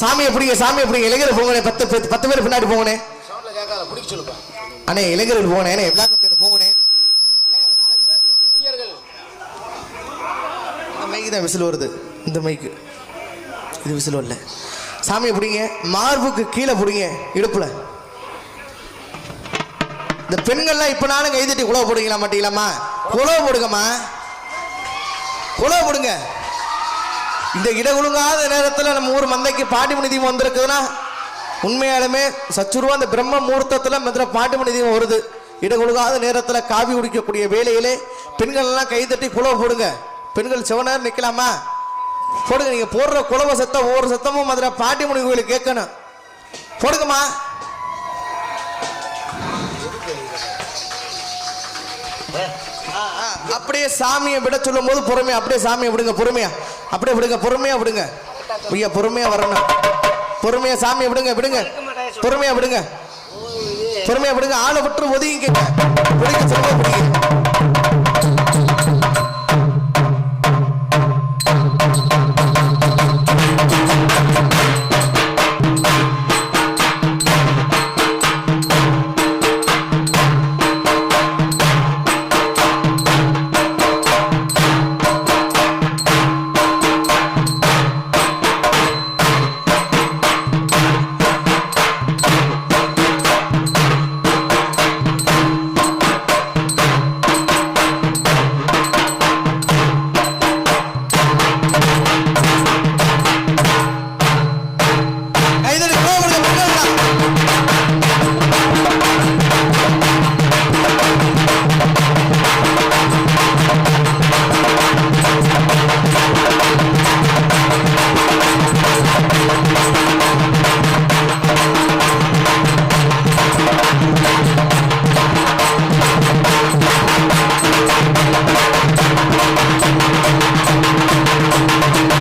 சாமி எப்படிங்க சாமி எப்படிங்க இளைஞர் போங்கண்ணே 10 பேர் பின்னாடி போங்கண்ணே அண்ணே இளைஞர்கள் போங்கண்ணே போங்கண்ணே இந்த மைக்கு தான் விசில் வருது இந்த மைக்கு இது விசில் வரல சாமி எப்படிங்க மார்புக்கு கீழே பிடிங்க இடுப்புல இந்த பெண்கள்லாம் இப்ப நானும் கைதட்டி குழவை போடுங்களா மாட்டீங்களாமா குழவை போடுங்கம்மா குழவை போடுங்க இந்த இடஒழுங்காத நேரத்தில் நம்ம ஊர் மந்தைக்கு பாட்டிமணி தீபம் வந்திருக்குதுன்னா உண்மையாலுமே சச்சுருவா அந்த பிரம்ம முகூர்த்தத்தில் மதுரை பாட்டிமணி தீபம் வருது இடஒழுங்காத நேரத்தில் காவி குடிக்கக்கூடிய வேலையிலே பெண்கள் எல்லாம் கைதட்டி குழவை போடுங்க பெண்கள் சிவனர் நிற்கலாமா போடுங்க நீங்க போடுற குழவை சத்தம் ஒவ்வொரு சத்தமும் மதுரை பாட்டிமணி கோயிலுக்கு கேட்கணும் போடுங்கம்மா அப்படியே சாமியை விட சொல்லும் போது பொறுமையா அப்படியே சாமியை விடுங்க பொறுமையா அப்படியே விடுங்க பொறுமையா விடுங்க ஐயா பொறுமையா வரணும் பொறுமையா சாமியை விடுங்க விடுங்க பொறுமையா விடுங்க பொறுமையா விடுங்க ஆளை விட்டு ஒதுங்கி விடுங்க சொல்ல முடியுங்க